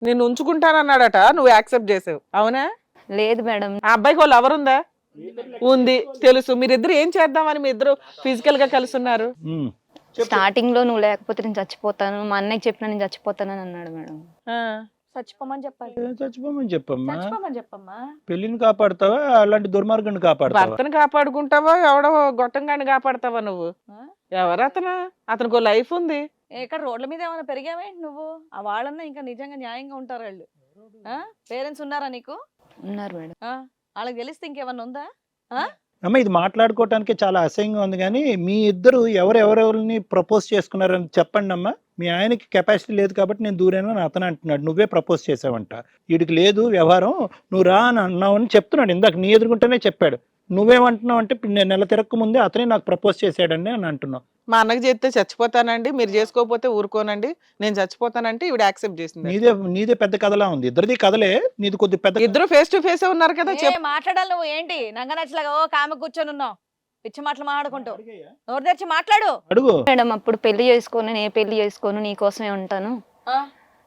నేను ఉంచుకుంటానన్నాడట, నువ్వు యాక్సెప్ట్ చేసావు, అవునా? లేదు మేడం. ఆ అబ్బాయికి వాళ్ళు ఎవరుందా? ఉంది, తెలుసు. మీరిద్దరు ఏం చేద్దామని మీ ఇద్దరు ఫిజికల్ గా కలిసి ఉన్నారు? స్టార్టింగ్ లో నువ్వు లేకపోతే నేను చచ్చిపోతాను, మా అన్నయ్యకి చెప్పిన నేను చచ్చిపోతానని అన్నాడు మేడం. చచ్చిపోమని చెప్పాలి. చచ్చిపోమని చెప్పమ్మా. చచ్చిపోమని చెప్పమ్మా. పెళ్లిని కాపాడుతావా అలాంటి దుర్మార్గాన్ని కాపాడుతావా? భర్తను కాపాడుకుంటావా, ఎవడో గొట్టంగాని కాపాడతావా నువ్వు? ఎవరు అతను? అతనికి లైఫ్ ఉంది. ఇక్కడ రోడ్ల మీద ఏమైనా పెరిగావేంటి నువ్వు? ఆ వాళ్ళన్నా ఇంకా నిజంగా న్యాయంగా ఉంటారు వాళ్ళు. పేరెంట్స్ ఉన్నారా నీకు? ఉన్నారు మేడం. వాళ్ళకి తెలిస్తే ఇంకేమన్నా ఉందా? అమ్మ ఇది మాట్లాడుకోవటానికి చాలా అసహ్యంగా ఉంది, కానీ మీ ఇద్దరు ఎవరెవరిని ప్రపోజ్ చేసుకున్నారని చెప్పండి అమ్మా. మీ ఆయనకి కెపాసిటీ లేదు కాబట్టి నేను దూరాను అని అతను అంటున్నాడు, నువ్వే ప్రపోజ్ చేసావంట. వీడికి లేదు వ్యవహారం, నువ్వు రా అని అన్నావు అని చెప్తున్నాడు. ఇందాక నీ ఎదుర్కొంటేనే చెప్పాడు. నువ్వేమంటున్నావు అంటే నేను నెల తిరక్క ముందే అతనే నాకు ప్రపోజ్ చేశాడండి అని అంటున్నావు. మా అన్నకి చెప్తే చచ్చిపోతానండి, మీరు చేసుకోకపోతే ఊరుకోనండి, నేను చచ్చిపోతానంటే ఈవిడ యాక్సెప్ట్ చేసింది. నీదే పెద్ద కథలా ఉంది. ఇద్దరిది కథలే, నీది కొద్ది పెద్ద. ఇద్దరు ఫేస్ టు ఫేస్ ఉన్నారు కదా. మాట్లాడాలి నువ్వు ఏంటి నంగ నచ్చలాగా కామె కూర్చొని ఉన్నావు, పిచ్చి మాటలు మాట్లాడుకుంటూ. నోరు తెరిచి మాట్లాడు. అడుగు మేడం అప్పుడు పెళ్లి చేసుకోను, నేను పెళ్లి చేసుకోను, నీ కోసమే ఉంటాను,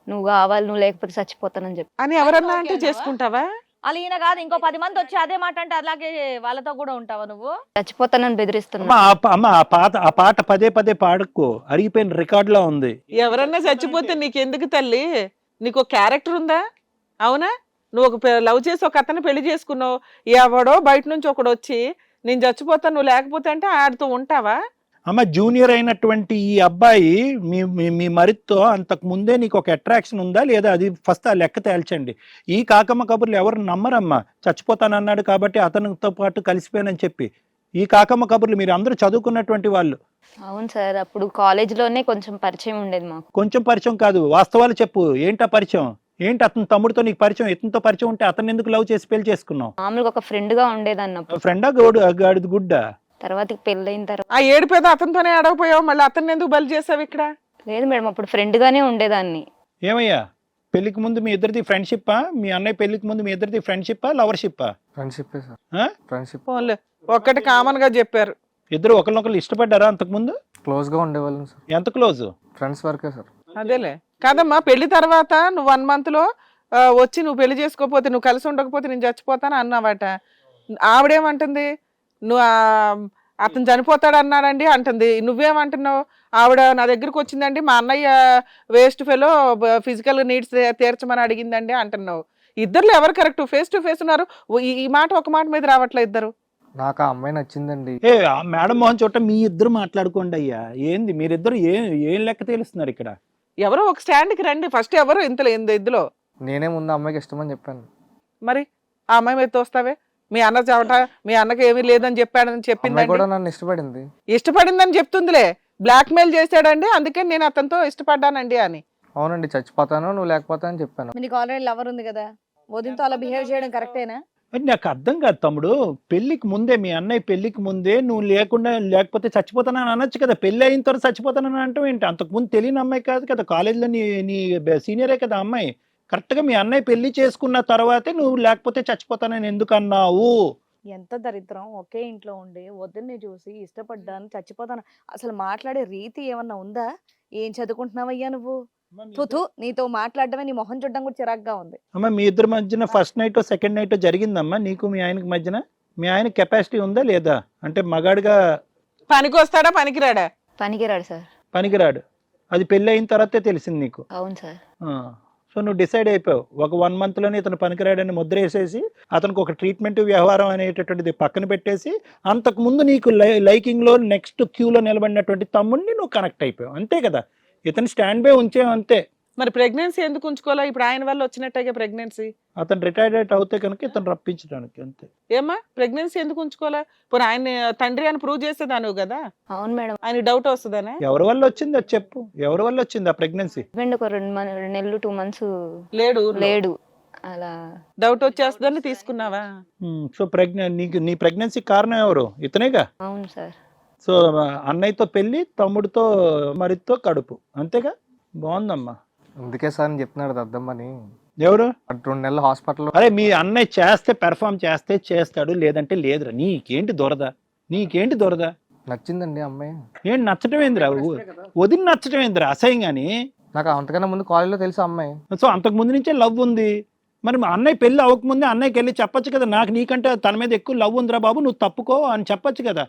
నువ్వు కావాలి, నువ్వు లేకపోతే చచ్చిపోతానని చెప్పి అని ఎవరన్నా అంటే చేసుకుంటావా? అలా ఈయన కాదు, ఇంకో 10 మంది వచ్చి అదే మాట అంటే అలాగే వాళ్ళతో కూడా ఉంటావా నువ్వు? చచ్చిపోతానని బెదిరిస్తున్నా. అమ్మ ఆ పాట పదే పదే పాడుకో, అరిగిపోయిన రికార్డ్ లో ఉంది. ఎవరన్నా చచ్చిపోతే నీకెందుకు తల్లి? నీకు క్యారెక్టర్ ఉందా? అవునా? నువ్వు ఒక లవ్ చేసి ఒక అతను పెళ్లి చేసుకున్నావు, ఎవడో బయట నుంచి ఒకడు వచ్చి నేను చచ్చిపోతాను నువ్వు లేకపోతే అంటే ఆడుతూ ఉంటావా? అమ్మ జూనియర్ అయినటువంటి ఈ అబ్బాయి మీ మరితో అంతకు ముందే నీకు ఒక అట్రాక్షన్ ఉందా లేదా? అది ఫస్ట్ ఆ లెక్క తేల్చండి. ఈ కాకమ్మ కబుర్లు ఎవరు నమ్మరమ్మా. చచ్చిపోతానన్నాడు కాబట్టి అతనితో పాటు కలిసిపోయానని చెప్పి. ఈ కాకమ్మ కబుర్లు మీరు అందరూ చదువుకున్నటువంటి వాళ్ళు. అవును సార్, అప్పుడు కాలేజ్ లోనే కొంచెం పరిచయం ఉండేది మాకు. కొంచెం పరిచయం కాదు, వాస్తవాలు చెప్పు. ఏంటా పరిచయం? ఏంటి అతని తమ్ముడితో నీకు పరిచయం? ఇతనితో పరిచయం ఉంటే అతను ఎందుకు లవ్ చేసి పెళ్లి చేసుకున్నావు? మామూలుగా ఒక ఫ్రెండ్ గా ఉండేది అన్నప్పుడు. ఫ్రెండా గాడిది గుడ్డా? తర్వాత పెళ్ళైన తర్వాత ఆ ఏడుపేద అతనితోనే అడగపోయావు, మళ్ళీ అతన్ని ఎందుకు బలి చేసావు ఇక్కడ? లేదు మేడం, అప్పుడు ఫ్రెండ్ గానే ఉండేదాన్ని. ఏమయ్యా పెళ్లికి ముందు మీ ఇద్దరిది ఫ్రెండ్షిప్పా? మీ అన్నయ్య పెళ్లికి ముందు మీ ఇద్దరిది ఫ్రెండ్షిప్పా లవర్షిప్పా? Friendship sir. ఫ్రెండ్షిప్. పోన్లే, ఒక్కటి కామన్ గా చెప్పారు. ఇద్దరు ఒకరినొకరు ఇష్టపడ్డారా అంతకు ముందు? క్లోజ్ గా ఉండేవాళ్ళం సార్. ఎంత క్లోజ్? ఫ్రెండ్స్ వరకే సార్. అదేలే కాదమ్మా, పెళ్లి తర్వాత నువ్వు 1 month లో వచ్చి నువ్వు పెళ్లి చేసుకోకపోతే, నువ్వు కలిసి ఉండకపోతే నేను చచ్చిపోతాను అన్నావట. ఆవిడేమంటుంది? నువ్వు అతను చనిపోతాడు అన్నాడండి అంటుంది. నువ్వేమంటున్నావు? ఆవిడ నా దగ్గరకు వచ్చిందండి, మా అన్నయ్య వేస్ట్ ఫెలో ఫిజికల్ నీడ్స్ తీర్చమని అడిగిందండి అంటున్నావు. ఇద్దరులో ఎవరు కరెక్ట్? ఫేస్ టు ఫేస్ ఉన్నారు, ఈ మాట ఒక మాట మీద రావట్లే ఇద్దరు. నాకు ఆ అమ్మాయి నచ్చిందండి. మేడం మోహన్ చోట మీ ఇద్దరు మాట్లాడుకోండి అయ్యా. ఏంది మీరిద్దరు ఏం లెక్క తేలుస్తున్నారు ఇక్కడ? ఎవరో ఒక స్టాండ్కి రండి ఫస్ట్. ఎవరు ఇందులో? నేనే ముందు అమ్మాయికి ఇష్టమని చెప్పాను. మరి ఆ అమ్మాయి మీద తోస్తావే? మీ అన్న చవట, మీ అన్నకి ఏమీ లేదని చెప్పాడని చెప్పింది కూడా నన్ను ఇష్టపడింది. ఇష్టపడిందని చెప్తుందిలే. బ్లాక్ మెయిల్ చేశాడండి, అందుకే నేను అతనితో ఇష్టపడ్డానండి అని. అవునండి, చచ్చిపోతాను నువ్వు లేకపోతా అని చెప్పాను. నీకు ఆల్రెడీ లవర్ ఉంది కదా, వదినతో అలా బిహేవ్ చేయడం కరెక్టేనా? నాకు అర్థం కాదు తమ్ముడు. పెళ్లికి ముందే మీ అన్నయ్య పెళ్లికి ముందే నువ్వు లేకపోతే చచ్చిపోతానని అనొచ్చు కదా. పెళ్లి అయిన తర్వాత చచ్చిపోతానని అంటాం ఏంటి? అంతకుముందు తెలియని అమ్మాయి కాదు కదా, కాలేజీలో నీ సీనియరే కదా అమ్మాయి. కరెక్ట్గా మీ అన్నయ్య పెళ్లి చేసుకున్న తర్వాతే నువ్వు లేకపోతే చచ్చిపోతానని ఎందుకు అన్నావు? ఎంత దరిద్రం! ఒకే ఇంట్లో ఉండి వద్దని చూసి ఇష్టపడ్డాను చచ్చిపోతాను. అసలు మాట్లాడే రీతి ఏమన్నా ఉందా? ఏం చదువుకుంటున్నావయ్యా నువ్వు? నీతో మాట్లాడడమే, నీ మొహం చూడడం కూడా చిరాగ్గా ఉంది. అమ్మ మీ ఇద్దరి మధ్యన ఫస్ట్ నైట్ సెకండ్ నైట్ జరిగిందమ్మా నీకు మీ ఆయనకి మధ్యన? మీ ఆయన కెపాసిటీ ఉందా లేదా? అంటే మగాడిగా పనికి వస్తాడా పనికిరాడా? పనికిరాడు సార్. పనికిరాడు. అది పెళ్లి అయిన తర్వాతే తెలిసింది నీకు? అవును సార్. సో నువ్వు డిసైడ్ అయిపోయావు, ఒక 1 monthలోనే ఇతను పనికిరాడని ముద్ర వేసేసి అతనికి ఒక ట్రీట్మెంట్ వ్యవహారం అనేటటువంటిది పక్కన పెట్టేసి అంతకుముందు నీకు లైకింగ్లో నెక్స్ట్ క్యూలో నిలబడినటువంటి తమ్ముడిని నువ్వు కనెక్ట్ అయిపోయావు, అంతే కదా? ఇతను స్టాండ్ బై ఉంచావు అంతే. మరి ప్రెగ్నెన్సీ ఎందుకు ఉంచుకోవాలా? ఇప్పుడు ఆయన వల్ల వచ్చినట్టే ప్రెగ్నెన్సీ. అతను రిటైర్డ్ అవుతే కనుక ఇతను రప్పించడానికి అంతే. ఏమ్మా ప్రెగ్నెన్సీ ఎందుకు ఉంచుకోవాలా? ఇప్పుడు ఆయన తండ్రి అని ప్రూవ్ చేసేదాను కదా. అవును మేడం. ఆయన డౌట్ వస్తుందనే. ఎవరి వల్ల వచ్చింది అది చెప్పు, ఎవరి వల్ల వచ్చింది ఆ ప్రెగ్నెన్సీ? ఒక 2 నెలలు 2 months లేడు అలా డౌట్ వచ్చేస్తుందని తీసుకున్నావా? సో నీ ప్రెగ్నెన్సీ కారణం ఎవరు? ఇతనేగా. అవును సార్. సో అన్నయ్యతో పెళ్లి, తమ్ముడితో మరితో కడుపు, అంతేగా? బాగుందమ్మా. అందుకే సార్ అని చెప్తున్నాడు దద్దమ్మని. ఎవరు? 2 నెలలు హాస్పిటల్. అరే మీ అన్నయ్య చేస్తే పెర్ఫామ్ చేస్తే చేస్తాడు, లేదంటే లేదురా. నీకేంటి దొరద? నచ్చిందండి అమ్మాయి. ఏంటి నచ్చటం ఏందిరా? వదిలి నచ్చటం ఏందిరా అసహ్యం? కానీ నాకు అంతకన్నా ముందు కాలేజీలో తెలుసు అమ్మాయి. సో అంతకు ముందు నుంచే లవ్ ఉంది. మరి మా అన్నయ్య పెళ్లి అవ్వకముందే అన్నయ్యకి వెళ్ళి చెప్పొచ్చు కదా, నాకు నీకంటే తన మీద ఎక్కువ లవ్ ఉందిరా బాబు, నువ్వు తప్పుకో అని చెప్పొచ్చు కదా.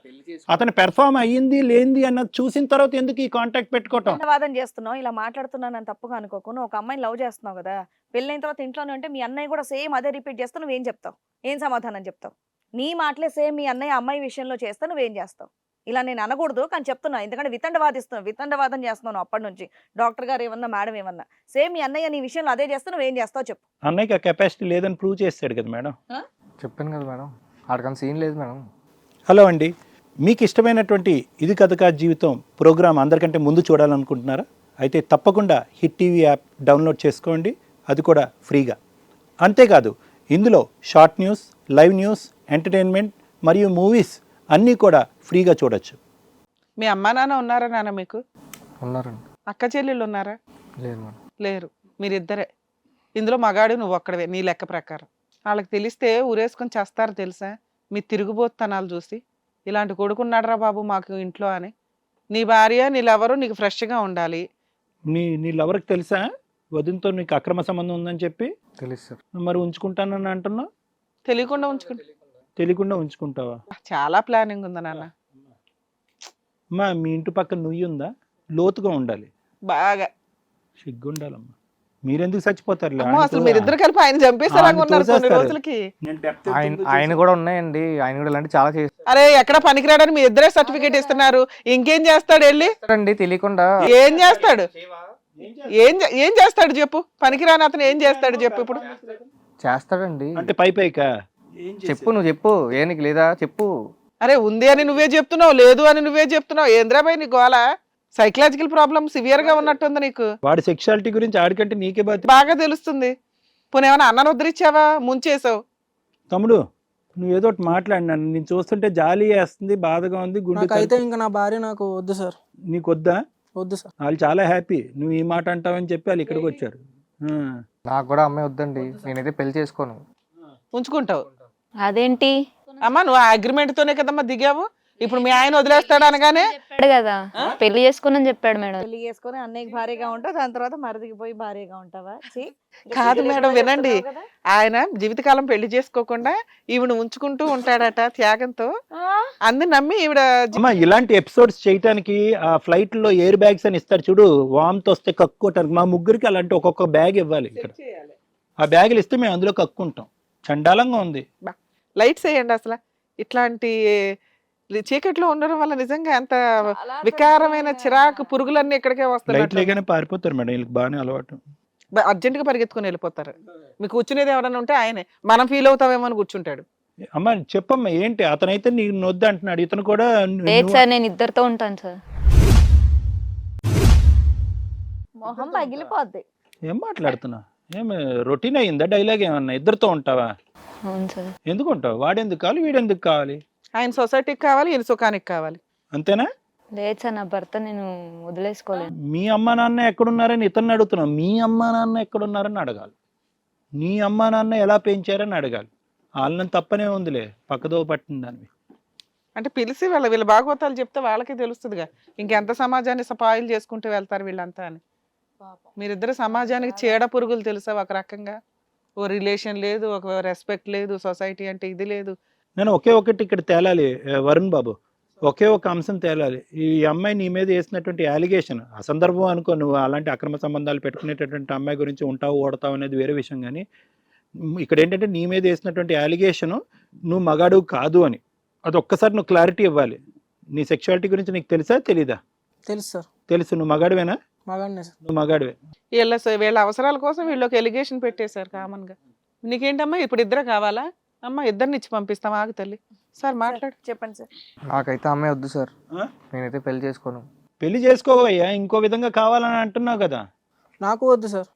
అతను పెర్ఫామ్ అయ్యింది లేనిది అన్నది చూసిన తర్వాత ఎందుకు ఈ కాంటాక్ట్ పెట్టుకోవటం? వాదన చేస్తున్నావు, ఇలా మాట్లాడుతున్నాను అని తప్పుగా అనుకోకు. నువ్వు ఒక అమ్మాయిని లవ్ చేస్తున్నావు కదా, పెళ్ళైన తర్వాత ఇంట్లోనే ఉంటే మీ అన్నయ్య కూడా సేమ్ అదే రిపీట్ చేస్తావు, నువ్వేం చెప్తావు? ఏం సమాధానం చెప్తావు? నీ మాటలే సేమ్ మీ అన్నయ్య అమ్మాయి విషయంలో చేస్తా, నువ్వేం చేస్తావు? ఇలా నేను అనకూడదు కానీ చెప్తున్నా, ఎందుకంటే వితండవాదం చేస్తున్నాను అప్పటి నుంచి. డాక్టర్ గారు ఏమన్నా, మేడం ఏమన్నా, సేమ్ మీ అన్నయ్య నీ విషయంలో అదే చేస్తా, నువ్వేం చేస్తావు చెప్పు. అన్నయ్యకి ఆ కెపాసిటీ లేదని ప్రూవ్ చేస్తాడు కదా మేడం. చెప్పాను కదా మేడం, ఆడకన్నా సీన్ లేదు మేడం. హలో అండి, మీకు ఇష్టమైనటువంటి ఇది కథ కాదు జీవితం ప్రోగ్రామ్ అందరికంటే ముందు చూడాలనుకుంటున్నారా? అయితే తప్పకుండా హిట్ టీవీ యాప్ డౌన్లోడ్ చేసుకోండి, అది కూడా ఫ్రీగా. అంతేకాదు ఇందులో short news, live news, entertainment మరియు మూవీస్ అన్నీ కూడా ఫ్రీగా చూడొచ్చు. మీ అమ్మా నాన్న ఉన్నారా నాన్న మీకు? ఉన్నారండి. అక్క చెల్లెళ్ళు ఉన్నారా? లేదు మేడం. లేరు, మీరిద్దరే. ఇందులో మగాడు నువ్వు ఒక్కడవే నీ లెక్క ప్రకారం. వాళ్ళకి తెలిస్తే ఊరేసుకొని చేస్తారు తెలుసా, మీ తిరుగుబోతనాలు చూసి. ఇలాంటి కొడుకున్నాడరా బాబు మాకు ఇంట్లో అని. నీ భార్య నీళ్ళెవరు నీకు ఫ్రెష్గా ఉండాలి. నీ లవర్కి తెలుసా వదినతో నీకు అక్రమ సంబంధం ఉందని చెప్పి? తెలుసు సార్. మరి ఉంచుకుంటానని అంటున్నావు? తెలియకుండా ఉంచుకుంటావా? చాలా ప్లానింగ్ ఉంది నాన్న. అమ్మా మీ ఇంటి పక్కన నుయ్యి ఉందా? లోతుగా ఉండాలి, బాగా సిగ్గుండాలమ్మా. మీరెందుకు చచ్చిపోతారు? అమ్మో, అసలు మీరిద్దరు కలిపి ఆయన చంపేసేలాగా ఉన్నారు కొన్ని రోజులకి. ఆయన కూడా ఉన్నాయండి, ఆయన కూడా ఇలాంటి చాలా అరే ఎక్కడ పనికిరాడని మీ ఇద్దరే సర్టిఫికేట్ ఇస్తున్నారు, ఇంకేం చేస్తాడు వెళ్ళి? చేస్తాడండి తెలియకుండా. ఏం చేస్తాడు? ఏం చేస్తాడు చెప్పు? పనికిరాని అతను ఏం చేస్తాడు చెప్పు ఇప్పుడు? చేస్తాడండి. అంటే పైకా చెప్పు, నువ్వు చెప్పు. ఏ నీకు లేదా చెప్పు. అరే ఉంది అని నువ్వే చెప్తున్నావు, లేదు అని నువ్వే చెప్తున్నావు. ఏంద్రాబాయ్ నీ గోల? సైకలాజికల్ ప్రాబ్లం సివియర్ గా ఉన్నట్టుంది నీకు. వాడి సెక్షువాలిటీ గురించి ఆడికంటే నీకే బాగా తెలుస్తుంది. పోనీ ఏమైనా అన్నను ఉద్ధరించావా? ముంచేసావు. తమ్ముడు నువ్వు ఏదో ఒకటి మాట్లాడినాను, నేను చూస్తుంటే జాలి వేస్తుంది, బాధగా ఉంది, గుండె. అయితే ఇంకా నా భార్య నాకు వద్దు సార్. నీకు వద్దా? వద్దు సార్. వాళ్ళు చాలా హ్యాపీ నువ్వు ఈ మాట అంటావని చెప్పి వాళ్ళు ఇక్కడికి వచ్చారు. నాకు కూడా అమ్మాయి వద్దండి, నేనైతే పెళ్లి చేసుకోను. ఉంచుకుంటావు? అదేంటి అమ్మా నువ్వు ఆ అగ్రిమెంట్ తోనే కదమ్మా దిగావు. ఇప్పుడు మీ ఆయన వదిలేస్తాడు అనగానే చెప్పాడు కదా, పెళ్లి చేసుకోనని చెప్పాడు మేడం. పెళ్లి చేసుకొని అన్నయ్యకి భార్యగా ఉంటావు, దాని తర్వాత మరిదికి పోయి భార్యగా ఉంటావా? కాదు మేడం వినండి, ఆయన జీవితకాలం పెళ్లి చేసుకోకుండా ఈవిడ ఉంచుకుంటూ ఉంటాడట త్యాగంతో. అందు నమ్మి ఈవిడ. అమ్మా ఇలాంటి ఎపిసోడ్స్ చేయడానికి ఆ ఫ్లైట్ లో ఎయిర్ బ్యాగ్స్ అని ఇస్తారు చూడు, వామ్తో వస్తే కక్కుకోవటానికి. మా ముగ్గురికి అలాంటి ఒక్కొక్క బ్యాగ్ ఇవ్వాలి ఇక్కడ. ఆ బ్యాగులు ఇస్తే మేము అందులో కక్కుంటాం. చండాలంగా ఉంది. లైట్స్ వేయండి. అసలు ఇట్లాంటి చీకట్లో ఉండడం వల్ల నిజంగా ఎంత వికారమైన చిరాకు పురుగులన్నీ ఇక్కడికే లైట్ వస్తాయి. లేగానే పారిపోతారు మేడం, వీళ్ళకి బాగానే అలవాటు. అర్జెంట్ గా పరిగెత్తుకుని వెళ్ళిపోతారు. మీకు కూర్చునేది ఎవరైనా ఉంటే ఆయనే, మనం ఫీల్ అవుతామేమో అని కూర్చుంటాడు. అమ్మా చెప్పమ్మా ఏంటి? అతనైతే నీకు నొద్దు అంటున్నాడు, ఇతను కూడా. లేదు సార్, నేను ఇద్దరితో ఉంటాను సార్. మొహం పగిలిపోద్ది. ఏం మాట్లాడుతున్నా? ఏమి రొటీన్ అయ్యిందా డైలాగ్ ఏమన్నా? ఇద్దరితో ఉంటావా? అవును సార్. ఎందుకు ఉంటావు? వాడెందుకు కావాలి, వీడెందుకు కావాలి? ఆయన సొసైటీకి కావాలి, ఈయన సుఖానికి కావాలి. అంతేనా? లేదు సార్, నా భర్త నేను వదిలేసుకోలేను. మీ అమ్మ నాన్న ఎక్కడున్నారని ఇతన్ని అడుగుతున్నావు. మీ అమ్మ నాన్న ఎక్కడున్నారని అడగాలి. నీ అమ్మ నాన్న ఎలా పెంచారని అడగాలి. వాళ్ళని తప్పనే ఉందిలే, పక్కదో పట్టింది దాన్ని. అంటే పిలిచి వీళ్ళ భాగవతాలు చెప్తే వాళ్ళకి తెలుస్తుందిగా, ఇంకెంత సమాజాన్ని స్పాయిల్ చేసుకుంటూ వెళ్తారు వీళ్ళంతా అని. మీరిద్దరు సమాజానికి చీడ పురుగులు తెలుసా ఒక రకంగా. ఓ రిలేషన్ లేదు, ఒక రెస్పెక్ట్ లేదు, సొసైటీ అంటే ఇది లేదు. నేను ఒకే ఒకటి ఇక్కడ తేలాలి వరుణ్ బాబు, ఒకే ఒక అంశం తేలాలి. ఈ అమ్మాయి నీ మీద వేసినటువంటి అలిగేషన్, ఆ సందర్భం అనుకో, నువ్వు అలాంటి అక్రమ సంబంధాలు పెట్టుకునేటటువంటి అమ్మాయి గురించి ఉంటావు ఓడతావు అనేది వేరే విషయం. కానీ ఇక్కడ ఏంటంటే నీ మీద వేసినటువంటి అలిగేషను నువ్వు మగాడు కాదు అని, అది ఒక్కసారి నువ్వు క్లారిటీ ఇవ్వాలి. నీ సెక్షువాలిటీ గురించి నీకు తెలుసా తెలీదా? తెలుసు సార్. తెలుసు. నువ్వు మగాడివేనా? మగాడినే సార్. నువ్వు మగాడివే. వీళ్ళ అవసరాల కోసం వీళ్ళకి ఎలిగేషన్ పెట్టేశారు కామన్ గా. నీకేంటమ్మా ఇప్పుడు ఇద్దరు కావాలా? అమ్మ ఇద్దరిని ఇచ్చి పంపిస్తాం, ఆగు తల్లి. సార్ మాట్లాడు. చెప్పండి సార్. నాకైతే అమ్మాయి వద్దు సార్, నేనైతే పెళ్లి చేసుకోను. పెళ్లి చేసుకోవయ్యా, ఇంకో విధంగా కావాలని అంటున్నావు కదా. నాకు వద్దు సార్.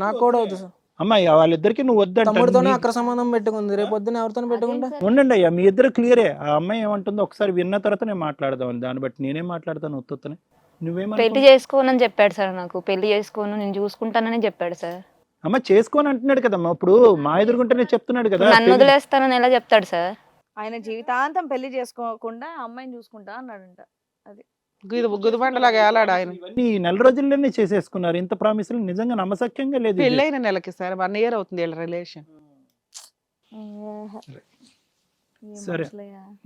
నాకు కూడా వద్దు సార్. అమ్మాయి వాళ్ళిద్దరికి నువ్వు వద్దంటే తమ్ముడితోనే అక్ర సంబంధం పెట్టుకుంది, రేపు పొద్దున ఎవరితో పెట్టుకుంటా. ఉండండి అయ్యా, మీ ఇద్దరు క్లియరే. ఆ అమ్మాయి ఏమంటుందో ఒకసారి విన్న తర్వాత నేను మాట్లాడదాం, దాన్ని బట్టి నేనేం మాట్లాడతాను. ఉత్తనే నువ్వేమో పెళ్లి చేసుకోనని చెప్పాడు సార్. నాకు పెళ్లి చేసుకోను, నేను చూసుకుంటానని చెప్పాడు సార్. అమ్మ చేసుకోని అంటున్నాడు కదమ్మా, ఇప్పుడు మా ఎదురుకుంటేనే చెప్తున్నాడు కదా. నన్ను వదిలేస్తానని ఎలా చెప్తాడు సార్? ఆయన జీవితాంతం పెళ్లి చేసుకోకుండా అమ్మాయిని చూసుకుంటా అన్నాడంట. అది గుదిబండలాగా ఏలాడు ఆయన. ఇవన్నీ ఈ నెల రోజుల్లోనే చేసేసుకున్నారు. ఇంత ప్రామిసులు నిజంగా నమ్మశక్యంగా లేదు ఇది. పెళ్ళైన నెలకి సార్ 1 year అవుతుంది వీళ్ళ రిలేషన్. సరే.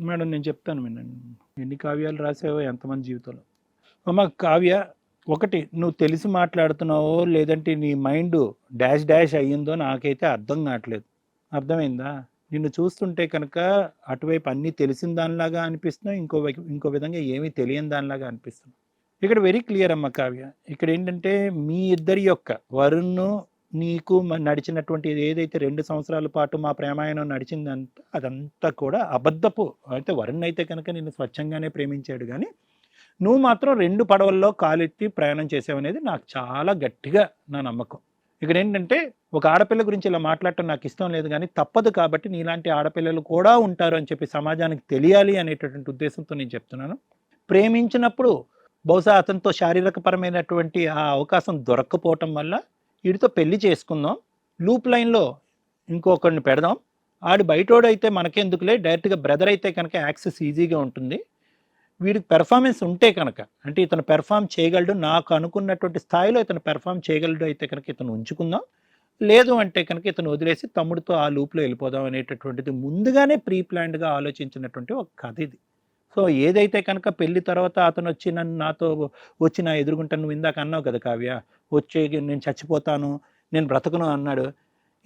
మేడం నేను చెప్తాను వినండి. ఎన్ని కావ్యాలు రాసావో ఎంతమంది జీవితంలో. అమ్మ కావ్య, ఒకటి నువ్వు తెలిసి మాట్లాడుతున్నావో లేదంటే నీ మైండ్ డాష్ డాష్ అయ్యిందో నాకైతే అర్థం కావట్లేదు. అర్థమైందా? నిన్ను చూస్తుంటే కనుక అటువైపు అన్నీ తెలిసిన దానిలాగా అనిపిస్తున్నావు, ఇంకో విధంగా ఏమీ తెలియని దానిలాగా అనిపిస్తున్నావు. ఇక్కడ వెరీ క్లియర్ అమ్మ కావ్య. ఇక్కడ ఏంటంటే మీ ఇద్దరి యొక్క వరుణ్ నీకు నడిచినటువంటి ఏదైతే 2 సంవత్సరాల పాటు మా ప్రేమాయణం నడిచిందంతా అదంతా కూడా అబద్ధపు. అయితే వరుణ్ అయితే కనుక నిన్ను స్వచ్ఛంగానే ప్రేమించాడు, కానీ నువ్వు మాత్రం 2 పడవల్లో కాలెత్తి ప్రయాణం చేసావనేది నాకు చాలా గట్టిగా నా నమ్మకం. ఇక్కడ ఏంటంటే ఒక ఆడపిల్ల గురించి ఇలా మాట్లాడటం నాకు ఇష్టం లేదు, కానీ తప్పదు కాబట్టి నీలాంటి ఆడపిల్లలు కూడా ఉంటారు అని చెప్పి సమాజానికి తెలియాలి అనేటటువంటి ఉద్దేశంతో నేను చెప్తున్నాను. ప్రేమించినప్పుడు బహుశా అతనితో శారీరకపరమైనటువంటి ఆ అవకాశం దొరక్కపోవటం వల్ల వీడితో పెళ్లి చేసుకుందాం, లూప్ లైన్లో ఇంకొకరిని పెడదాం, ఆడు బయటోడు అయితే మనకెందుకులే, డైరెక్ట్గా బ్రదర్ అయితే కనుక యాక్సెస్ ఈజీగా ఉంటుంది, వీడికి పెర్ఫార్మెన్స్ ఉంటే కనుక, అంటే ఇతను పెర్ఫామ్ చేయగలడు, నాకు అనుకున్నటువంటి స్థాయిలో ఇతను పెర్ఫామ్ చేయగలడు అయితే కనుక ఇతను ఉంచుకుందాం, లేదు అంటే కనుక ఇతను వదిలేసి తమ్ముడితో ఆ లూప్లో వెళ్ళిపోదాం అనేటటువంటిది ముందుగానే ప్రీ ప్లాన్డ్గా ఆలోచించినటువంటి ఒక కథ ఇది. సో ఏదైతే కనుక పెళ్లి తర్వాత అతను వచ్చి నాతో వచ్చి నా ఎదురుగుంటాను, నువ్వు ఇందాక అన్నావు కదా కావ్య, వచ్చే నేను చచ్చిపోతాను, నేను బ్రతకను అన్నాడు.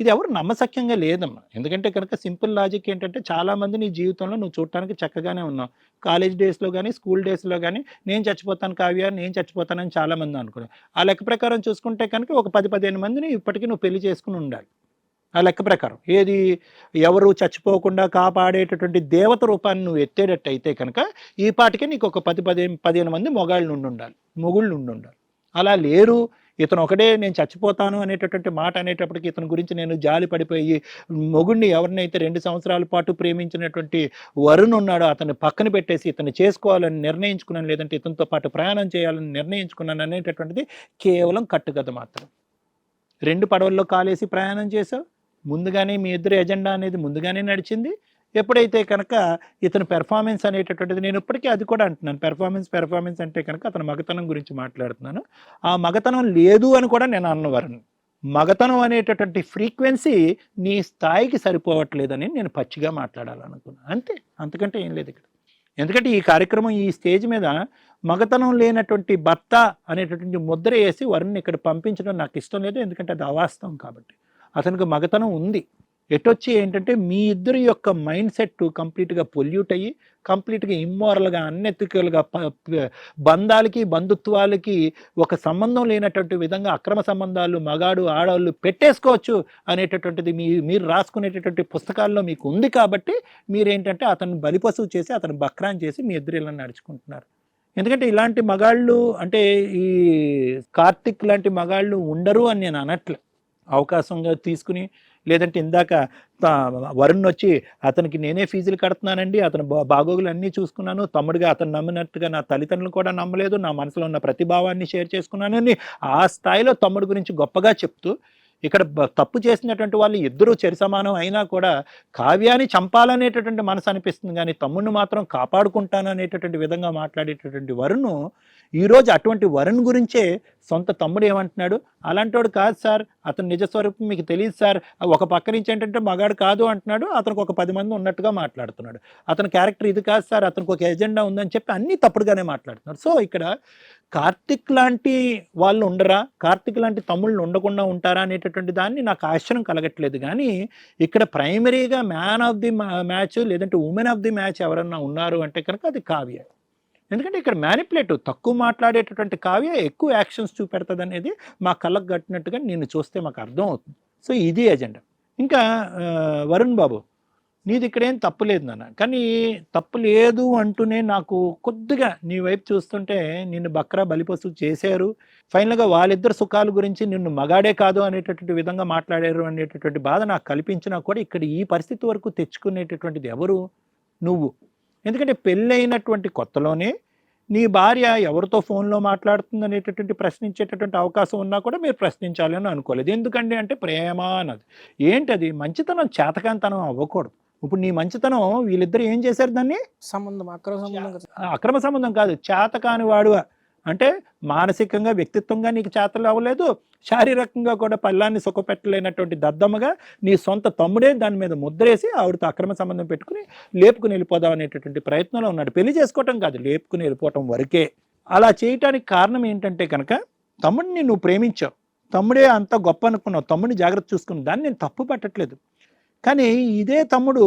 ఇది ఎవరు నమ్మశక్యంగా లేదమ్మా. ఎందుకంటే కనుక సింపుల్ లాజిక్ ఏంటంటే చాలామంది నీ జీవితంలో నువ్వు చూడటానికి చక్కగానే ఉన్నావు. కాలేజ్ డేస్లో కానీ స్కూల్ డేస్లో కానీ నేను చచ్చిపోతాను కావ్య, నేను చచ్చిపోతానని చాలామంది అనుకున్నాను. ఆ లెక్క ప్రకారం చూసుకుంటే కనుక ఒక 10-15 మందిని ఇప్పటికీ నువ్వు పెళ్లి చేసుకుని ఉండాలి. ఆ లెక్క ప్రకారం ఏది ఎవరు చచ్చిపోకుండా కాపాడేటటువంటి దేవత రూపాన్ని నువ్వు ఎత్తేటట్టు అయితే కనుక ఈ పాటికే నీకు ఒక 10-15 మంది మొగుళ్ళు ఉండి ఉండాలి. అలా లేరు, ఇతను ఒకటే నేను చచ్చిపోతాను అనేటటువంటి మాట అనేటప్పటికి ఇతని గురించి నేను జాలి పడిపోయి మొగుడిని ఎవరినైతే 2 సంవత్సరాల పాటు ప్రేమించినటువంటి వరుణ్ ఉన్నాడో అతన్ని పక్కన పెట్టేసి ఇతను చేసుకోవాలని నిర్ణయించుకున్నాను, లేదంటే ఇతనితో పాటు ప్రయాణం చేయాలని నిర్ణయించుకున్నాను అనేటటువంటిది కేవలం కట్టుకథ మాత్రం. 2 పడవల్లో కాలేసి ప్రయాణం చేసావు, ముందుగానే మీ ఇద్దరి ఎజెండా అనేది ముందుగానే నడిచింది. ఎప్పుడైతే కనుక ఇతను పెర్ఫార్మెన్స్ అనేటటువంటిది, నేను ఇప్పటికీ అది కూడా అంటున్నాను, పెర్ఫార్మెన్స్ అంటే కనుక అతను మగతనం గురించి మాట్లాడుతున్నాను. ఆ మగతనం లేదు అని కూడా నేను అన్నవారు. మగతనం అనేటటువంటి ఫ్రీక్వెన్సీ నీ స్థాయికి సరిపోవట్లేదని నేను పచ్చిగా మాట్లాడాలనుకున్నాను, అంతే, అంతకంటే ఏం లేదు ఇక్కడ. ఎందుకంటే ఈ కార్యక్రమం ఈ స్టేజ్ మీద మగతనం లేనటువంటి భర్త అనేటటువంటి ముద్ర వేసి వరుణ్ణి ఇక్కడ పంపించడం నాకు ఇష్టం లేదు. ఎందుకంటే అది అవాస్తవం కాబట్టి. అతనికి మగతనం ఉంది. ఎటొచ్చి ఏంటంటే మీ ఇద్దరి యొక్క మైండ్ సెట్ కంప్లీట్గా పొల్యూట్ అయ్యి కంప్లీట్గా ఇమ్మోరల్గా అన్ఎథికల్గా బంధాలకి బంధుత్వాలకి ఒక సంబంధం లేనటువంటి విధంగా అక్రమ సంబంధాలు మగాడు ఆడవాళ్ళు పెట్టేసుకోవచ్చు అనేటటువంటిది మీరు రాసుకునేటటువంటి పుస్తకాల్లో మీకు ఉంది. కాబట్టి మీరేంటంటే అతను బలిపశువు చేసి అతను బక్రాన్ చేసి మీ ఇద్దరు ఇలా నడుచుకుంటున్నారు. ఎందుకంటే ఇలాంటి మగాళ్ళు అంటే ఈ కార్తిక్ లాంటి మగాళ్ళు ఉండరు అని నేను అనట్లే. అవకాశంగా తీసుకుని, లేదంటే ఇందాక వరుణ్ వచ్చి అతనికి నేనే ఫీజులు కడుతున్నానండి, అతను బాగోగులు అన్నీ చూసుకున్నాను, తమ్ముడిగా అతను నమ్మినట్టుగా నా తల్లిదండ్రులు కూడా నమ్మలేదు, నా మనసులో ఉన్న ప్రతిభావాన్ని షేర్ చేసుకున్నాను అని ఆ స్థాయిలో తమ్ముడి గురించి గొప్పగా చెప్తూ, ఇక్కడ తప్పు చేసినటువంటి వాళ్ళు ఇద్దరూ చెరి సమానం అయినా కూడా కావ్యాన్ని చంపాలనేటటువంటి మనసు అనిపిస్తుంది, కానీ తమ్ముడిని మాత్రం కాపాడుకుంటాను అనేటటువంటి విధంగా మాట్లాడేటటువంటి వరుణ్ ఈరోజు అటువంటి వరుణ్ గురించే సొంత తమ్ముడు ఏమంటున్నాడు, అలాంటోడు కాదు సార్, అతను నిజస్వరూపం మీకు తెలియదు సార్, ఒక పక్క నుంచి ఏంటంటే మగాడు కాదు అంటున్నాడు, అతనికి ఒక 10 మంది ఉన్నట్టుగా మాట్లాడుతున్నాడు, అతని క్యారెక్టర్ ఇది కాదు సార్, అతనికి ఒక ఎజెండా ఉందని చెప్పి అన్నీ తప్పుడుగానే మాట్లాడుతున్నాడు. సో ఇక్కడ కార్తిక్ లాంటి వాళ్ళు ఉండరా, కార్తిక్ లాంటి తమ్ముళ్ళు ఉండకుండా ఉంటారా అనేటటువంటి దాన్ని నాకు ఆశ్చర్యం కలగట్లేదు. కానీ ఇక్కడ ప్రైమరీగా మ్యాన్ ఆఫ్ ది మ్యాచ్ లేదంటే ఉమెన్ ఆఫ్ ది మ్యాచ్ ఎవరన్నా ఉన్నారు అంటే కనుక అది కావ్య. ఎందుకంటే ఇక్కడ మ్యానిపులేటివ్, తక్కువ మాట్లాడేటటువంటి కావ్య ఎక్కువ యాక్షన్స్ చూపెడుతుంది అనేది మా కళ్ళకు కట్టినట్టుగా నిన్ను చూస్తే మాకు అర్థం అవుతుంది. సో ఇది ఎజెండా. ఇంకా వరుణ్ బాబు, నీది ఇక్కడేం తప్పు లేదు నాన్న, కానీ తప్పు లేదు అంటూనే నాకు కొద్దిగా నీ వైపు చూస్తుంటే నిన్ను బక్రా బలిపశువు చేశారు, ఫైనల్గా వాళ్ళిద్దరు సుఖాల గురించి నిన్ను మగాడే కాదు అనేటటువంటి విధంగా మాట్లాడారు అనేటటువంటి బాధ నాకు కల్పించినా కూడా ఇక్కడ ఈ పరిస్థితి వరకు తెచ్చుకునేటటువంటిది ఎవరు? నువ్వు. ఎందుకంటే పెళ్ళైనటువంటి కొత్తలోనే నీ భార్య ఎవరితో ఫోన్లో మాట్లాడుతుంది అనేటటువంటి ప్రశ్నించేటటువంటి అవకాశం ఉన్నా కూడా మీరు ప్రశ్నించాలి అని అనుకోలేదు. ఎందుకంటే అంటే ప్రేమ అన్నది ఏంటది, మంచితనం చేతకాంతనం అవ్వకూడదు. ఇప్పుడు నీ మంచితనం వీళ్ళిద్దరు ఏం చేశారు దాన్ని? సంబంధం అక్రమ సంబంధం కదా. అక్రమ సంబంధం కాదు, చేతకాని వాడు. అంటే మానసికంగా వ్యక్తిత్వంగా నీకు చేతలు అవ్వలేదు, శారీరకంగా కూడా పల్లాన్ని సుఖపెట్టలేనటువంటి దద్దమ్మగా నీ సొంత తమ్ముడే దాని మీద ముద్రేసి ఆవిడతో అక్రమ సంబంధం పెట్టుకుని లేపుకుని వెళ్ళిపోదాం అనేటటువంటి ప్రయత్నంలో ఉన్నాడు. పెళ్లి చేసుకోవటం కాదు, లేపుకుని వెళ్ళిపోవటం వరకే. అలా చేయటానికి కారణం ఏంటంటే కనుక తమ్ముడిని నువ్వు ప్రేమించావు, తమ్ముడే అంత గొప్ప అనుకున్నావు, తమ్ముడిని జాగ్రత్త చూసుకున్నావు, దాన్ని నేను తప్పు పట్టట్లేదు. కానీ ఇదే తమ్ముడు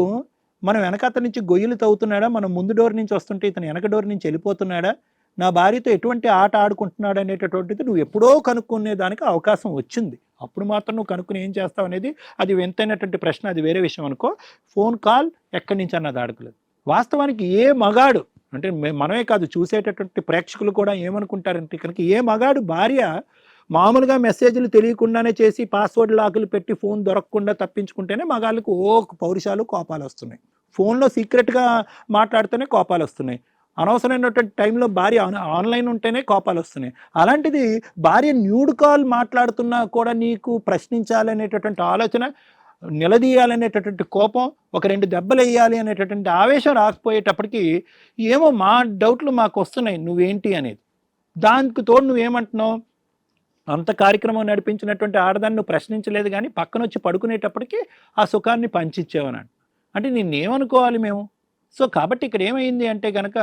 మనం వెనకత నుంచి గొయ్యలు తవ్వుతున్నాడా, మనం ముందు డోర్ నుంచి వస్తుంటే ఇతను వెనక డోర్ నుంచి వెళ్ళిపోతున్నాడా, నా భార్యతో ఎటువంటి ఆట ఆడుకుంటున్నాడు అనేటటువంటిది నువ్వు ఎప్పుడో కనుక్కునే దానికి అవకాశం వచ్చింది. అప్పుడు మాత్రం నువ్వు కనుక్కుని ఏం చేస్తావు అనేది అది వింతైనటువంటి ప్రశ్న, అది వేరే విషయం అనుకో. ఫోన్ కాల్ ఎక్కడి నుంచి అన్నది అడగలేదు. వాస్తవానికి ఏ మగాడు అంటే మనమే కాదు, చూసేటటువంటి ప్రేక్షకులు కూడా ఏమనుకుంటారంటే కనుక ఏ మగాడు భార్య మామూలుగా మెసేజ్లు తెలియకుండానే చేసి పాస్వర్డ్ లాకులు పెట్టి ఫోన్ దొరకకుండా తప్పించుకుంటేనే మగాళ్ళకు పౌరుషాలు కోపాలు వస్తున్నాయి. ఫోన్లో సీక్రెట్గా మాట్లాడితేనే కోపాలు వస్తున్నాయి. అనవసరమైనటువంటి టైంలో భార్య ఆన్లైన్ ఉంటేనే కోపాలు వస్తున్నాయి. అలాంటిది భార్య న్యూడ్ కాల్ మాట్లాడుతున్నా కూడా నీకు ప్రశ్నించాలనేటటువంటి ఆలోచన, నిలదీయాలనేటటువంటి కోపం, ఒక 2 దెబ్బలు వేయాలి అనేటటువంటి ఆవేశం రాకపోయేటప్పటికి ఏమో మా డౌట్లు మాకు వస్తున్నాయి నువ్వేంటి అనేది. దానికి తోడు నువ్వేమంటున్నావు, అంత కార్యక్రమం నడిపించినటువంటి ఆడదాన్ని నువ్వు ప్రశ్నించలేదు కానీ పక్కన వచ్చి పడుకునేటప్పటికీ ఆ సుఖాన్ని పంచిచ్చావన్నాడు. అంటే నిన్నేమనుకోవాలి మేము? సో కాబట్టి ఇక్కడ ఏమైంది అంటే కనుక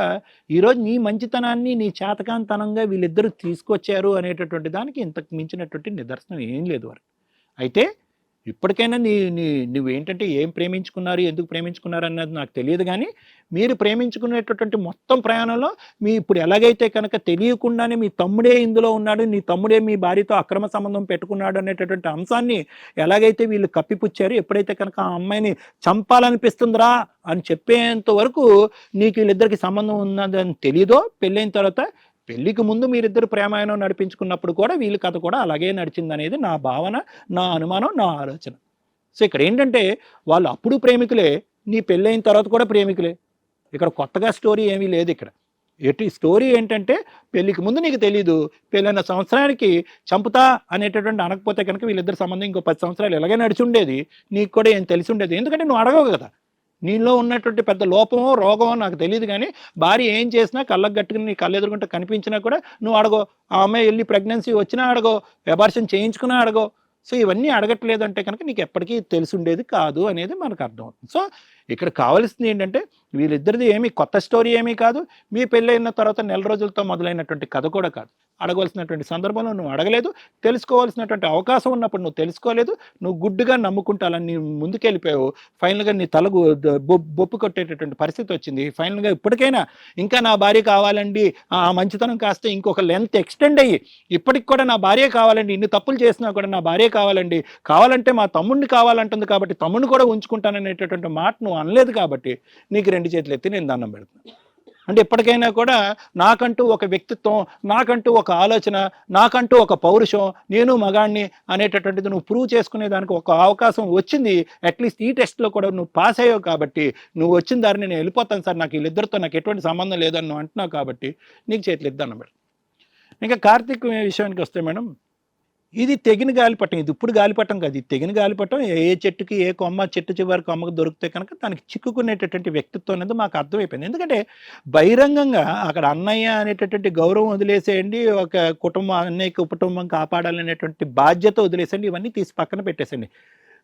ఈరోజు నీ మంచితనాన్ని నీ చేతకాంతనంగా వీళ్ళిద్దరూ తీసుకొచ్చారు అనేటటువంటి దానికి ఇంతకు మించినటువంటి నిదర్శనం ఏం లేదు వారు. అయితే ఇప్పటికైనా నువ్వేంటంటే ఏం ప్రేమించుకున్నారు, ఎందుకు ప్రేమించుకున్నారు అన్నది నాకు తెలియదు, కానీ మీరు ప్రేమించుకునేటటువంటి మొత్తం ప్రయాణంలో మీ ఇప్పుడు ఎలాగైతే కనుక తెలియకుండానే మీ తమ్ముడే ఇందులో ఉన్నాడు, నీ తమ్ముడే మీ భార్యతో అక్రమ సంబంధం పెట్టుకున్నాడు అనేటటువంటి అంశాన్ని ఎలాగైతే వీళ్ళు కప్పిపుచ్చారు, ఎప్పుడైతే కనుక ఆ అమ్మాయిని చంపాలనిపిస్తుందిరా అని చెప్పేంత వరకు నీకు వీళ్ళిద్దరికి సంబంధం ఉన్నదని తెలియదో, పెళ్ళైన తర్వాత పెళ్ళికి ముందు మీరిద్దరు ప్రేమాయణం నడిపించుకున్నప్పుడు కూడా వీళ్ళ కథ కూడా అలాగే నడిచింది అనేది నా భావన, నా అనుమానం, నా ఆలోచన. సో ఇక్కడ ఏంటంటే వాళ్ళు అప్పుడు ప్రేమికులే, నీ పెళ్ళైన తర్వాత కూడా ప్రేమికులే. ఇక్కడ కొత్తగా స్టోరీ ఏమీ లేదు. ఇక్కడ స్టోరీ ఏంటంటే పెళ్ళికి ముందు నీకు తెలీదు, పెళ్ళైన సంవత్సరానికి చంపుతా అనేటటువంటి అనకపోతే కనుక వీళ్ళిద్దరు సంబంధం ఇంకో 10 సంవత్సరాలు ఎలాగే నడిచి ఉండేది, నీకు కూడా ఏం తెలిసి ఉండేది. ఎందుకంటే నువ్వు అడగవు కదా, నీలో ఉన్నటువంటి పెద్ద లోపమో రోగమో నాకు తెలియదు, కానీ భార్య ఏం చేసినా కళ్ళకు గట్టుకుని నీ కళ్ళు ఎదురుకుంటే కనిపించినా కూడా నువ్వు అడగో. ఆ అమ్మాయి వెళ్ళి ప్రెగ్నెన్సీ వచ్చినా అడగో, అబార్షన్ చేయించుకున్నా అడగో. సో ఇవన్నీ అడగట్లేదు అంటే కనుక నీకు ఎప్పటికీ తెలిసి ఉండేది కాదు అనేది మనకు అర్థమవుతుంది. సో ఇక్కడ కావాల్సింది ఏంటంటే వీళ్ళిద్దరిది ఏమీ కొత్త స్టోరీ ఏమీ కాదు, మీ పెళ్ళైన తర్వాత నెల రోజులతో మొదలైనటువంటి కథ కూడా కాదు. అడగవలసినటువంటి సందర్భంలో నువ్వు అడగలేదు, తెలుసుకోవాల్సినటువంటి అవకాశం ఉన్నప్పుడు నువ్వు తెలుసుకోలేదు, నువ్వు గుడ్డుగా నమ్ముకుంటాలని నీ ముందుకెళ్ళిపోయావు. ఫైనల్గా నీ తలకు బొప్పు కొట్టేటటువంటి పరిస్థితి వచ్చింది. ఫైనల్గా ఇప్పటికైనా ఇంకా నా భార్య కావాలండి, ఆ మంచితనం కాస్త ఇంకొక లెంత్ ఎక్స్టెండ్ అయ్యి ఇప్పటికి కూడా నా భార్య కావాలండి, ఇన్ని తప్పులు చేసినా కూడా నా భార్య కావాలండి, కావాలంటే మా తమ్ముడిని కావాలంటుంది కాబట్టి తమ్ముడిని కూడా ఉంచుకుంటాననేటటువంటి మాట నువ్వు అనలేదు కాబట్టి నీకు 2 చేతులు ఎత్తి నేను దండం పెడుతున్నాను. అంటే ఎప్పటికైనా కూడా నాకంటూ ఒక వ్యక్తిత్వం, నాకంటూ ఒక ఆలోచన, నాకంటూ ఒక పౌరుషం, నేను మగాణ్ణి అనేటటువంటిది నువ్వు ప్రూవ్ చేసుకునే దానికి ఒక అవకాశం వచ్చింది. అట్లీస్ట్ ఈ టెస్ట్లో కూడా నువ్వు పాస్ అయ్యావు కాబట్టి నువ్వు వచ్చిన దారిని నేను వెళ్ళిపోతాను సార్, నాకు వీళ్ళిద్దరితో నాకు ఎటువంటి సంబంధం లేదని నువ్వు అంటున్నావు కాబట్టి నీకు చేతులు ఎత్తి దండం పెడతాను. ఇంకా కార్తీక్ విషయానికి వస్తే మేడం, ఇది తెగిన గాలిపటం, ఇది ఇప్పుడు గాలిపటం కాదు, ఇది తెగిన గాలిపటం. ఏ చెట్టుకి ఏ కొమ్మ చెట్టు చివరి కొమ్మకు దొరికితే కనుక దానికి చిక్కుకునేటటువంటి వ్యక్తిత్వం అనేది మాకు అర్థమైపోయింది. ఎందుకంటే బహిరంగంగా అక్కడ అన్నయ్య అనేటటువంటి గౌరవం వదిలేసేయండి, ఒక కుటుంబం అన్నయ్యకి కుటుంబం కాపాడాలనేటువంటి బాధ్యత వదిలేసేయండి, ఇవన్నీ తీసి పక్కన పెట్టేసండి.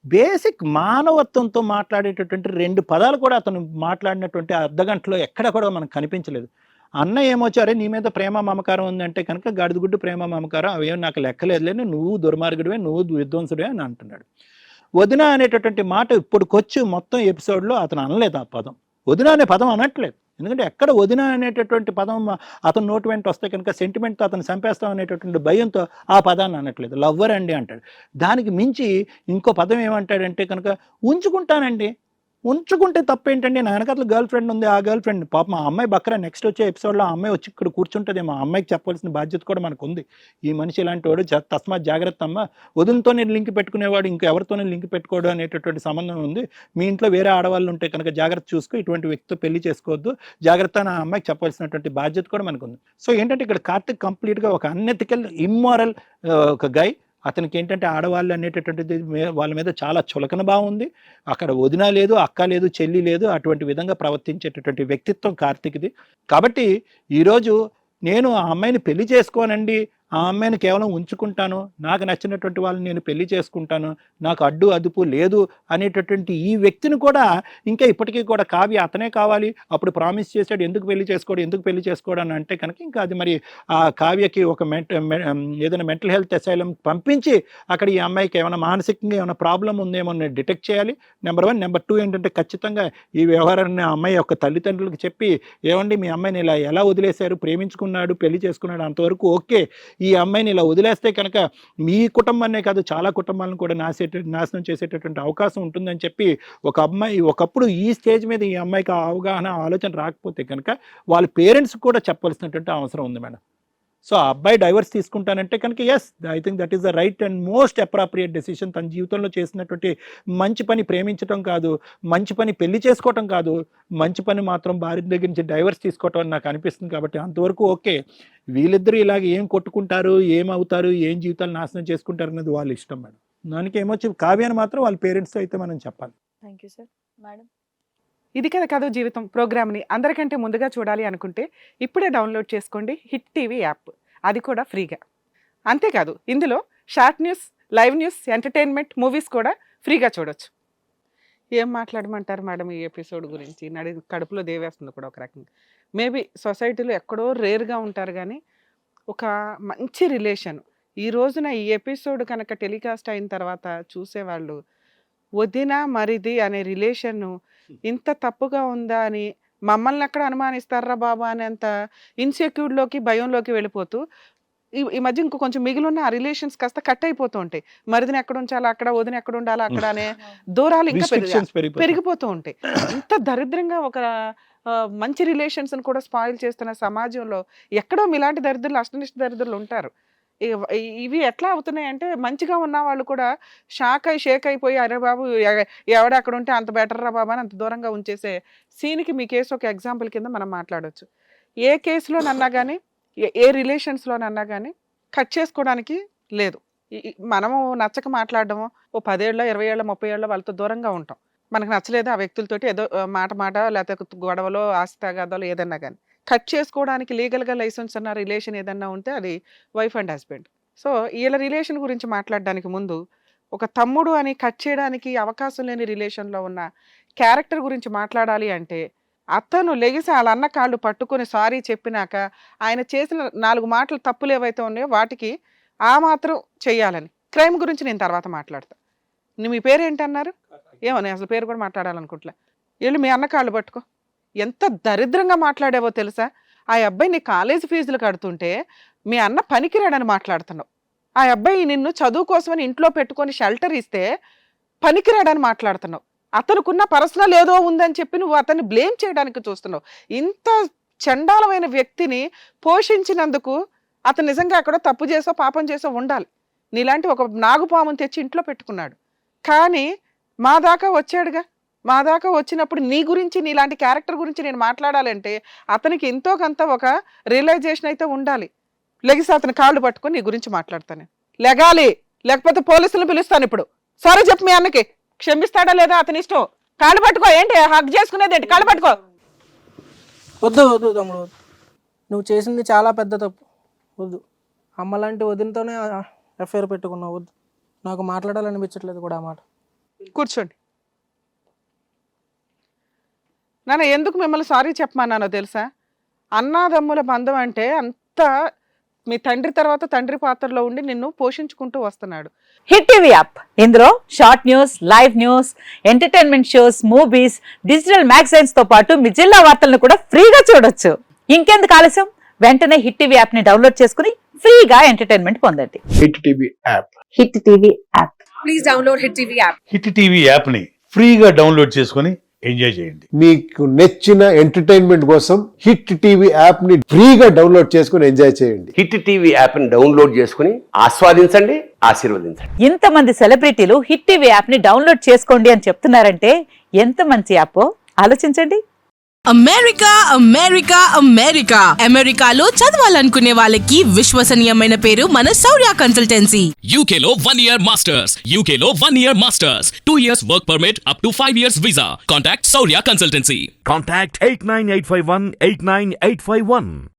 బేసిక్ మానవత్వంతో మాట్లాడేటటువంటి 2 పదాలు కూడా అతను మాట్లాడినటువంటి అర్ధగంటలో ఎక్కడ కూడా మనకు కనిపించలేదు. అన్న ఏమొచ్చారే నీ మీద ప్రేమ మమకారం ఉందంటే కనుక గడిదిగుడ్డు ప్రేమ మమకారం అవేం నాకు లెక్కలేదులేని, నువ్వు దుర్మార్గుడివే, నువ్వు విధ్వంసుడివే అని అంటున్నాడు. వదిన అనేటటువంటి మాట ఇప్పుడుకొచ్చి మొత్తం ఎపిసోడ్లో అతను అనలేదు ఆ పదం. వదిన అనే పదం అనట్లేదు. ఎందుకంటే ఎక్కడ వదిన అనేటటువంటి పదం అతను నోటి వెంట వస్తే కనుక సెంటిమెంట్తో అతను చంపేస్తాం అనేటటువంటి భయంతో ఆ పదాన్ని అనట్లేదు. లవ్వర్ అండి అంటాడు. దానికి మించి ఇంకో పదం ఏమంటాడంటే కనుక ఉంచుకుంటానండి. ఉంచుకుంటే తప్పేంటండి, నా వెనకాల గర్ల్ ఫ్రెండ్ ఉంది, ఆ గర్ల్ ఫ్రెండ్ పాప మా అమ్మాయి బక్రా నెక్స్ట్ వచ్చే ఎపిసోడ్లో ఆ అమ్మాయి వచ్చి ఇక్కడ కూర్చుంటుందేమో, ఆ అమ్మాయికి చెప్పాల్సిన బాధ్యత కూడా మనకు ఉంది. ఈ మనిషి ఇలాంటి వాడు, తస్మాత్ జాగ్రత్త అమ్మ, వదినతోనే లింక్ పెట్టుకునేవాడు ఇంకెవరితోనే లింక్ పెట్టుకోవడం అనేటటువంటి సంబంధం ఉంది. మీ ఇంట్లో వేరే ఆడవాళ్ళు ఉంటే కనుక జాగ్రత్త చూసుకో, ఇటువంటి వ్యక్తితో పెళ్లి చేసుకోవద్దు, జాగ్రత్త నా అమ్మాయికి చెప్పాల్సినటువంటి బాధ్యత కూడా మనకు ఉంది. సో ఏంటంటే ఇక్కడ కార్తిక్ కంప్లీట్గా ఒక అన్ఎథికల్ ఇమ్మోరల్ ఒక గై. అతనికి ఏంటంటే ఆడవాళ్ళు అనేటటువంటిది వాళ్ళ మీద చాలా చులకన భావం ఉంది. అక్కడ వదిన లేదు, అక్క లేదు, చెల్లి లేదు, అటువంటి విధంగా ప్రవర్తించేటటువంటి వ్యక్తిత్వం కార్తీక్ది. కాబట్టి ఈరోజు నేను ఆ అమ్మాయిని పెళ్లి చేసుకోనండి, ఆ అమ్మాయిని కేవలం ఉంచుకుంటాను, నాకు నచ్చినటువంటి వాళ్ళని నేను పెళ్లి చేసుకుంటాను, నాకు అడ్డు అదుపు లేదు అనేటటువంటి ఈ వ్యక్తిని కూడా ఇంకా ఇప్పటికీ కూడా కావ్య అతనే కావాలి, అప్పుడు ప్రామిస్ చేశాడు, ఎందుకు పెళ్లి చేసుకోవడం అని అంటే కనుక ఇంకా అది మరి ఆ కావ్యకి ఒక ఏదైనా మెంటల్ హెల్త్ అసైలం పంపించి అక్కడ ఈ అమ్మాయికి ఏమైనా మానసికంగా ఏమైనా ప్రాబ్లం ఉందేమో డిటెక్ట్ చేయాలి. నెంబర్ 1. నెంబర్ 2 ఏంటంటే ఖచ్చితంగా ఈ వ్యవహారాన్ని ఆ అమ్మాయి యొక్క తల్లిదండ్రులకు చెప్పి, ఏమండి మీ అమ్మాయిని ఇలా ఎలా వదిలేశారు, ప్రేమించుకున్నాడు, పెళ్లి చేసుకున్నాడు, అంతవరకు ఓకే, ఈ అమ్మాయిని ఇలా వదిలేస్తే కనుక మీ కుటుంబాన్నే కాదు చాలా కుటుంబాలను కూడా నాశనం చేసేటటువంటి అవకాశం ఉంటుందని చెప్పి ఒక అమ్మాయి ఒకప్పుడు ఈ స్టేజ్ మీద ఈ అమ్మాయికి అవగాహన ఆలోచన రాకపోతే కనుక వాళ్ళ పేరెంట్స్ కూడా చెప్పాల్సినటువంటి అవసరం ఉంది మేడం. సో ఆ అబ్బాయి డైవర్స్ తీసుకుంటానంటే కనుక yes, I think that is the right and most appropriate decision. తన జీవితంలో చేసినటువంటి మంచి పని ప్రేమించడం కాదు, మంచి పని పెళ్లి చేసుకోవటం కాదు, మంచి పని మాత్రం భార్య దగ్గర నుంచి డైవర్స్ తీసుకోవటం అని నాకు అనిపిస్తుంది. కాబట్టి అంతవరకు ఓకే. వీళ్ళిద్దరూ ఇలాగ ఏం కొట్టుకుంటారు, ఏమవుతారు, ఏం జీవితాలు నాశనం చేసుకుంటారు అనేది వాళ్ళ ఇష్టం మేడం. దానికి ఏమొచ్చి కావ్యాన్ని మాత్రం వాళ్ళ పేరెంట్స్తో అయితే మనం చెప్పాలి. Thank you sir. మేడం, ఇది కదా కథ జీవితం ప్రోగ్రామ్ని అందరికంటే ముందుగా చూడాలి అనుకుంటే ఇప్పుడే డౌన్లోడ్ చేసుకోండి హిట్ టీవీ యాప్, అది కూడా ఫ్రీగా. అంతేకాదు ఇందులో short news, live news, entertainment, movies కూడా ఫ్రీగా చూడొచ్చు. ఏం మాట్లాడమంటారు మేడం ఈ ఎపిసోడ్ గురించి? కడుపులో దేవేస్తుంది కూడా ఒక రకంగా. మేబీ సొసైటీలో ఎక్కడో రేర్గా ఉంటారు కానీ ఒక మంచి రిలేషన్ ఈ రోజున ఈ ఎపిసోడ్ కనుక టెలికాస్ట్ అయిన తర్వాత చూసేవాళ్ళు వదిన మరిది అనే రిలేషన్ ఇంత తప్పుగా ఉందా అని మమ్మల్ని ఎక్కడ అనుమానిస్తారా బాబా అనేంత ఇన్సెక్యూర్లోకి, భయంలోకి వెళ్ళిపోతూ ఈ మధ్య ఇంకో కొంచెం మిగిలిన ఆ రిలేషన్స్ కాస్త కట్ అయిపోతూ ఉంటాయి. మరిదిని ఎక్కడ ఉంచాలా అక్కడ, వదిన ఎక్కడ ఉండాలా అక్కడ అనే దూరాలు ఇంకా పెరిగిపోతూ ఉంటాయి. ఇంత దరిద్రంగా ఒక మంచి రిలేషన్స్ని కూడా స్పాయిల్ చేస్తున్న సమాజంలో ఎక్కడో ఇలాంటి దరిద్రులు, అష్టనిష్ట దరిద్రులు ఉంటారు. ఇవి ఎట్లా అవుతున్నాయి అంటే మంచిగా ఉన్న వాళ్ళు కూడా షేక్ అయిపోయి అరే బాబు ఎవడ అక్కడ ఉంటే అంత బెటర్ రా బాబా అని అంత దూరంగా ఉంచేసే సీన్కి మీ కేసు ఒక ఎగ్జాంపుల్ కింద మనం మాట్లాడవచ్చు. ఏ కేసులోనన్నా కానీ, ఏ రిలేషన్స్లోనన్నా కానీ కట్ చేసుకోవడానికి లేదు. మనము నచ్చక మాట్లాడడము ఓ 10 ఏళ్ళ 20 ఏళ్ళ 30 ఏళ్ళ వాళ్ళతో దూరంగా ఉంటాం. మనకు నచ్చలేదు ఆ వ్యక్తులతోటి ఏదో మాట లేకపోతే గొడవలో, ఆస్తి తగాదాలు ఏదన్నా కానీ కట్ చేసుకోవడానికి లీగల్గా లైసెన్స్ ఉన్న రిలేషన్ ఏదన్నా ఉంటే అది వైఫ్ అండ్ హస్బెండ్. సో వీళ్ళ రిలేషన్ గురించి మాట్లాడడానికి ముందు ఒక తమ్ముడు అని కట్ చేయడానికి అవకాశం లేని రిలేషన్లో ఉన్న క్యారెక్టర్ గురించి మాట్లాడాలి అంటే అతను లెగిసి వాళ్ళ అన్న కాళ్ళు పట్టుకొని సారీ చెప్పినాక ఆయన చేసిన 4 మాటలు తప్పులు ఏవైతే ఉన్నాయో వాటికి ఆ మాత్రం చెయ్యాలని. క్రైమ్ గురించి నేను తర్వాత మాట్లాడతా. మీ పేరేంటన్నారు? ఏమో నేను అసలు పేరు కూడా మాట్లాడాలనుకుంటలే. వీళ్ళు మీ అన్న కాళ్ళు పట్టుకో. ఎంత దరిద్రంగా మాట్లాడావో తెలుసా? ఆ అబ్బాయి నీ కాలేజీ ఫీజులు కడుతుంటే మీ అన్న పనికిరాడని మాట్లాడుతున్నావు. ఆ అబ్బాయి నిన్ను చదువు కోసమని ఇంట్లో పెట్టుకొని షెల్టర్ ఇస్తే పనికిరాడని మాట్లాడుతున్నావు. అతనుకున్న పర్సనల్ ఏదో ఉందని చెప్పి నువ్వు అతన్ని బ్లేమ్ చేయడానికి చూస్తున్నావు. ఇంత చండాలమైన వ్యక్తిని పోషించినందుకు అతను నిజంగా అక్కడ తప్పు చేసో పాపం చేసో ఉండాలి. నీలాంటి ఒక నాగుపాముని తెచ్చి ఇంట్లో పెట్టుకున్నాడు. కానీ మా దాకా వచ్చాడుగా. మా దాకా వచ్చినప్పుడు నీ గురించి, నీలాంటి క్యారెక్టర్ గురించి నేను మాట్లాడాలంటే అతనికి ఎంతో కొంత ఒక రియలైజేషన్ అయితే ఉండాలి. లెగిసి అతని కాళ్ళు పట్టుకొని నీ గురించి మాట్లాడతాను. లెగాలి, లేకపోతే పోలీసులను పిలుస్తాను ఇప్పుడు. సారీ చెప్పు మీ అన్నకి, క్షమిస్తాడా లేదా అతని ఇష్టం. కాళ్ళు పట్టుకో. ఏంటి హక్ చేసుకునేది ఏంటి? కాళ్ళు పట్టుకో. వద్దు వద్దు తమ్ముడు, నువ్వు చేసింది చాలా పెద్ద తప్పు. వద్దు, అమ్మలాంటి వదినతోనే అఫేర్ పెట్టుకున్నావు. వద్దు, నాకు మాట్లాడాలనిపించట్లేదు కూడా ఆ మాట. కూర్చోండి. నాన్న ఎందుకు మిమ్మల్ని సారీ చెప్పమన్నానో తెలుసా? అన్నాదమ్ముల బంధం అంటే అంత మీ తండ్రి తర్వాత తండ్రి పాత్రలో ఉండి నిన్ను పోషించుకుంటూ వస్తున్నాడు. హిట్ టీవీ యాప్, ఇందులో short news, live news, entertainment shows, movies, digital magazines తో పాటు మీ జిల్లా వార్తలను కూడా ఫ్రీగా చూడొచ్చు. ఇంకెందుకు ఆలస్యం, వెంటనే హిట్ టీవీ యాప్ ని డౌన్లోడ్ చేసుకుని ఫ్రీగా ఎంటర్టైన్మెంట్ పొందండి. Hit TV app. Hit TV app. Please download hit TV app. Hit TV app ని ఫ్రీగా డౌన్లోడ్ చేసుకుని ఎంజాయ్ చేయండి. మీకు నచ్చిన ఎంటర్టైన్మెంట్ కోసం హిట్ టీవీ యాప్ ని ఫ్రీగా డౌన్లోడ్ చేసుకుని ఎంజాయ్ చేయండి. హిట్ టీవీ యాప్ ని డౌన్లోడ్ చేసుకుని ఆస్వాదించండి, ఆశీర్వదించండి. ఇంతమంది సెలబ్రిటీలు హిట్ టీవీ యాప్ ని డౌన్లోడ్ చేసుకోండి అని చెప్తున్నారంటే ఎంత మంచి యాప్ ఆలోచించండి. అమెరికా అమెరికా అమెరికా అమెరికాలో చదవాలనుకునే వాళ్ళకి విశ్వసనీయమైన పేరు మన శౌర్య కన్సల్టెన్సీ. UK లో 1 year masters, UK లో 1 year masters, 2 years work permit up to 5 years visa. Contact Saurya Consultancy. Contact 89851 89851.